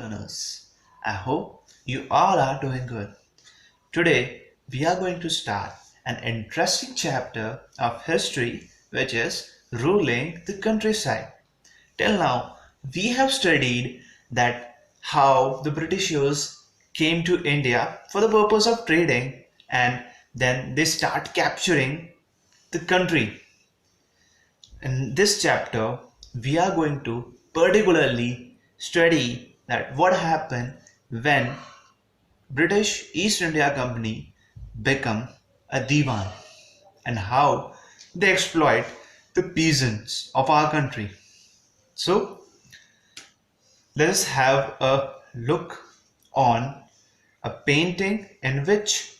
learners. I hope you all are doing good. Today, we are going to start an interesting chapter of history, which is ruling the countryside. Till now, we have studied that how the Britishers came to India for the purpose of trading, and then they start capturing the country. In this chapter, we are going to particularly study that what happened when British East India Company become a divan and how they exploit the peasants of our country. So let us have a look on a painting in which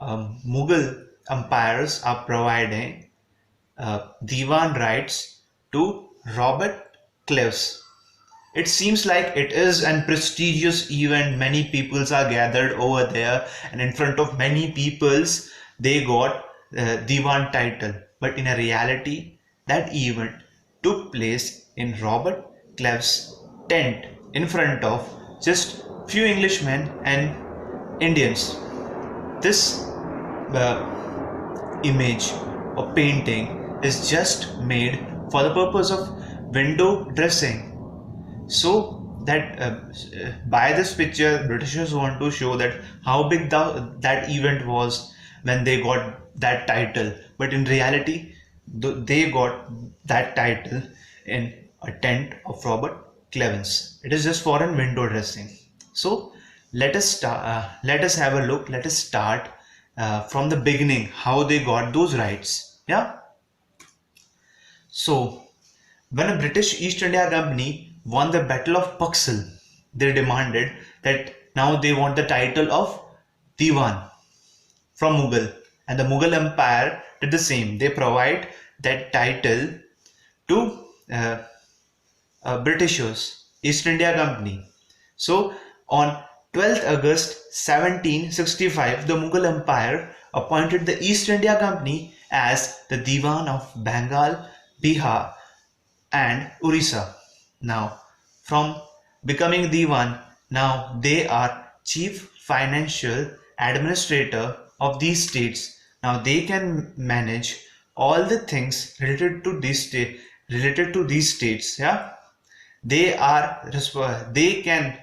Mughal empires are providing divan rights to Robert Cliffs. It seems like it is an prestigious event. Many peoples are gathered over there, and in front of many peoples, they got Divan title. But in a reality, that event took place in Robert Cliff's tent in front of just few Englishmen and Indians. This image or painting is just made for the purpose of window dressing, so that by this picture Britishers want to show that how big that event was when they got that title. But in reality, they got that title in a tent of Robert Clevens. It is just for an window dressing. So let us start, let us have a look. Let us start from the beginning, how they got those rights. Yeah. So when a British East India Company won the Battle of Paxil, they demanded that now they want the title of Diwan from Mughal, and the Mughal Empire did the same. They provide that title to Britishers East India Company. So on 12th August 1765, the Mughal Empire appointed the East India Company as the Diwan of Bengal, Bihar and Orissa. Now, from becoming Diwan, now they are chief financial administrator of these states. Now they can manage all the things related to these states. Yeah, they can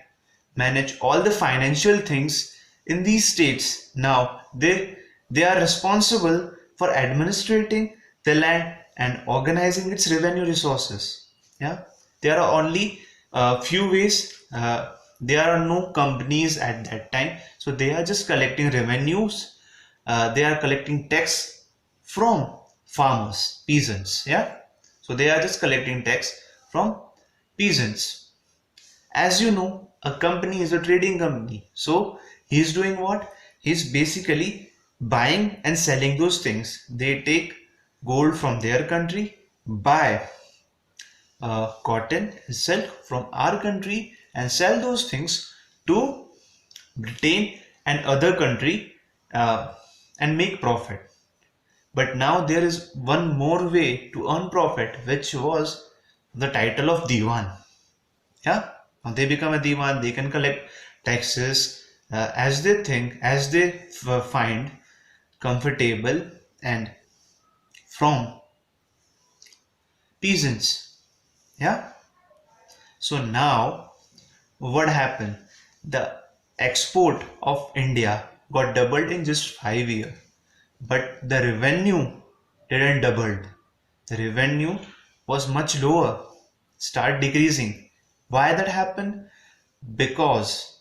manage all the financial things in these states. Now they are responsible for administrating the land and organizing its revenue resources. Yeah, there are only a few ways. There are no companies at that time, so they are just collecting revenues. They are collecting tax from farmers, peasants. Yeah, so they are just collecting tax from peasants. As you know, a company is a trading company, so he's doing what? He's basically buying and selling those things. They take gold from their country, buy cotton and silk from our country, and sell those things to Britain and other country, and make profit. But now there is one more way to earn profit, which was the title of Diwan. Yeah, now they become a Diwan. They can collect taxes as they think, as they find comfortable, and from peasants. Yeah. So now what happened? The export of India got doubled in just 5 years, but the revenue didn't double. The revenue was much lower, start decreasing. Why that happened? Because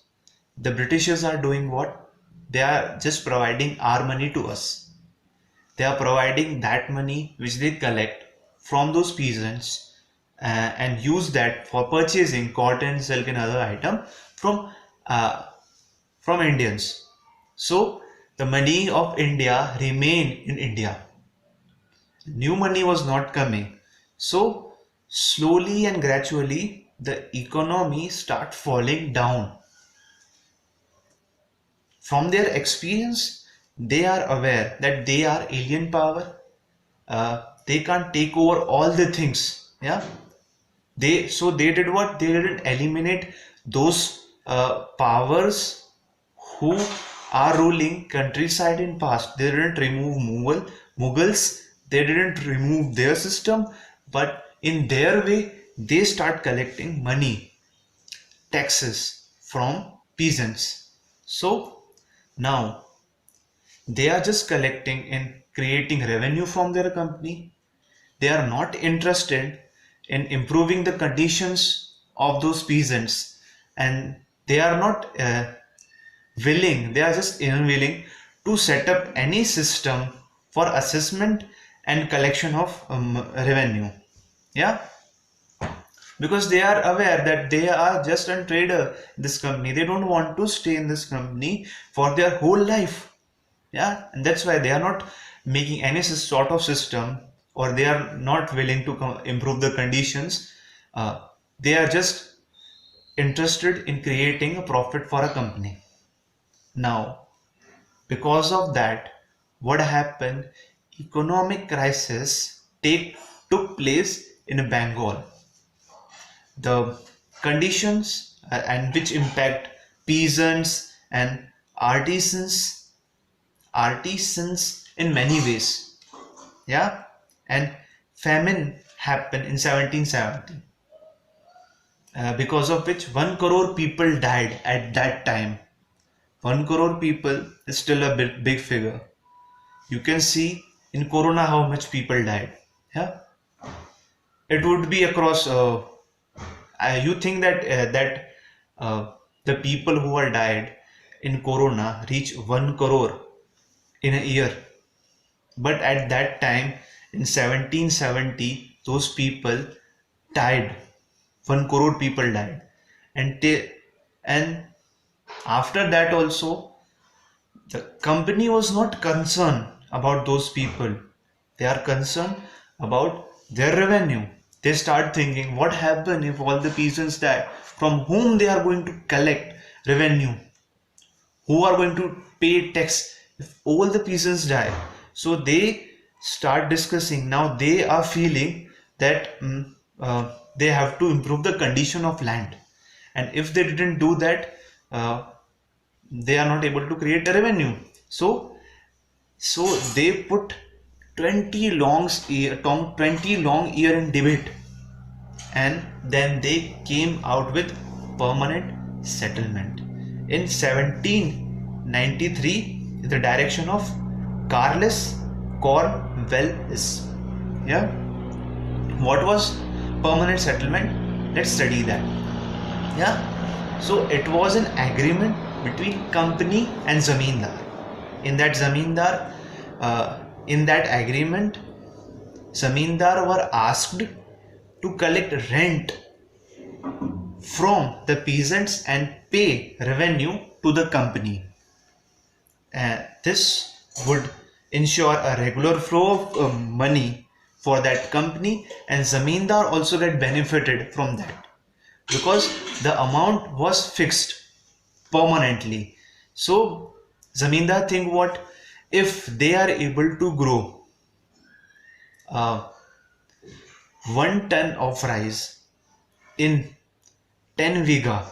the Britishers are doing what? They are just providing our money to us. They are providing that money which they collect from those peasants, and use that for purchasing cotton, silk and other item from uh, from Indians. So the money of India remained in India. New money was not coming. So slowly and gradually the economy start falling down. From their experience, they are aware that they are alien power. They can't take over all the things. Yeah, they did what? They didn't eliminate those powers who are ruling countryside in past, they didn't remove Mughals, they didn't remove their system, but in their way they start collecting money, taxes from peasants. So now they are just collecting and creating revenue from their company. They are not interested in improving the conditions of those peasants, and they are not willing, they are just unwilling to set up any system for assessment and collection of revenue. Yeah, because they are aware that they are just a trader in this company. They don't want to stay in this company for their whole life. Yeah, and that's why they are not making any sort of system, or they are not willing to improve the conditions. They are just interested in creating a profit for a company. Now, because of that, what happened? Economic crisis took place in Bengal. The conditions and which impact peasants and artisans artisans in many ways. Yeah, and famine happened in 1770, because of which 1 crore people died at that time. 1 crore people is still a big figure. You can see in Corona how much people died. Yeah, it would be across. You think that the people who are died in Corona reach 1 crore in a year, but at that time in 1770 those people died. 1 crore people died, and after that also the company was not concerned about those people. They are concerned about their revenue. They start thinking, what happen if all the peasants die? From whom they are going to collect revenue? Who are going to pay tax if all the peasants die? So they start discussing. Now they are feeling that they have to improve the condition of land, and if they didn't do that, they are not able to create a revenue. So they put 20 long year in debate, and then they came out with permanent settlement in 1793, the direction of Carles Cornwallis. Yeah, what was permanent settlement? Let's study that. Yeah, so it was an agreement between company and zamindar. In that zamindar, in that agreement, zamindar were asked to collect rent from the peasants and pay revenue to the company. This would ensure a regular flow of money for that company, and zamindar also get benefited from that because the amount was fixed permanently. So zamindar think, what if they are able to grow uh, 1 ton of rice in 10 vigha?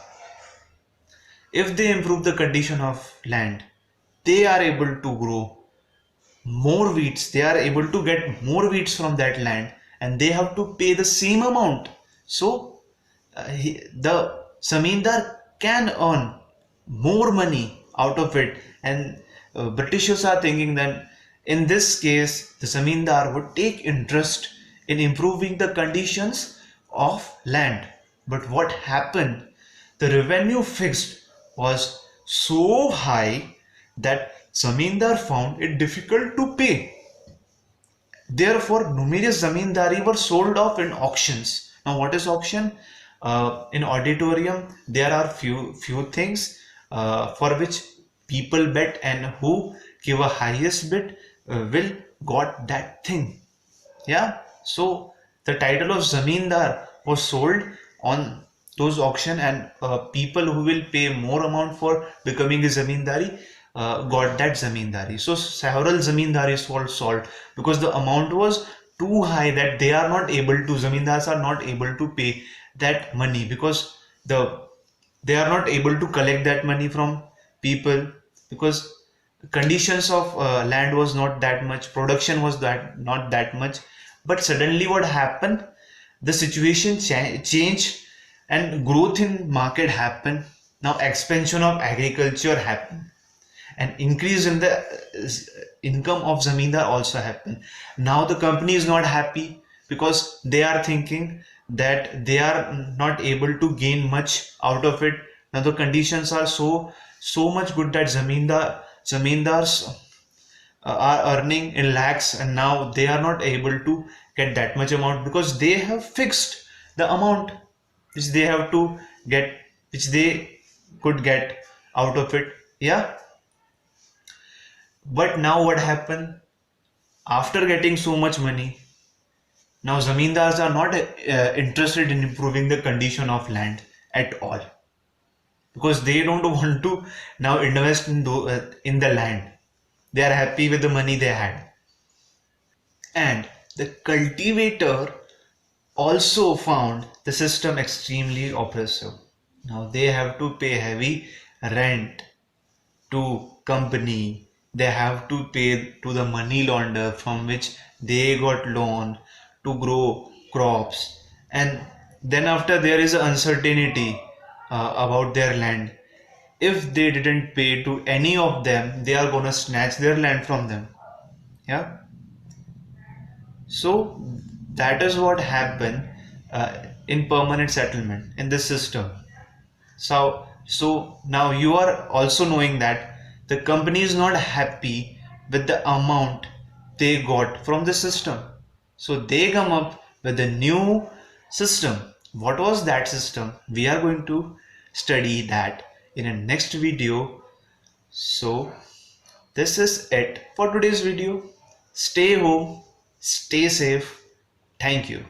If they improve the condition of land, they are able to grow more wheats. They are able to get more wheats from that land, and they have to pay the same amount. So the zamindar can earn more money out of it, and Britishers are thinking that in this case the zamindar would take interest in improving the conditions of land. But what happened? The revenue fixed was so high that zamindar found it difficult to pay. Therefore, numerous zamindari were sold off in auctions. Now, what is auction? In auditorium, there are few things for which people bet, and who give a highest bid will got that thing. Yeah. So the title of zamindar was sold on those auction, and people who will pay more amount for becoming a zamindari got that zamindari. So several zamindaris were sold because the amount was too high that they are not able to, zamindars are not able to pay that money, because the they are not able to collect that money from people because conditions of land was not that much, production was that not that much. But suddenly what happened, the situation changed and growth in market happened. Now expansion of agriculture happened and increase in the income of zamindar also happened. Now the company is not happy because they are thinking that they are not able to gain much out of it. Now the conditions are so much good that zamindars are earning in lakhs, and now they are not able to get that much amount because they have fixed the amount which they have to get, which they could get out of it. Yeah. But now what happened, after getting so much money, now zamindars are not interested in improving the condition of land at all because they don't want to now invest in the land. They are happy with the money they had. And the cultivator also found the system extremely oppressive. Now they have to pay heavy rent to company, they have to pay to the money launder from which they got loan to grow crops, and then after there is uncertainty about their land. If they didn't pay to any of them, they are gonna snatch their land from them. Yeah. So that is what happened in permanent settlement in this system. So now you are also knowing that the company is not happy with the amount they got from the system. So they come up with a new system. What was that system? We are going to study that in a next video. So this is it for today's video. Stay home, stay safe. Thank you.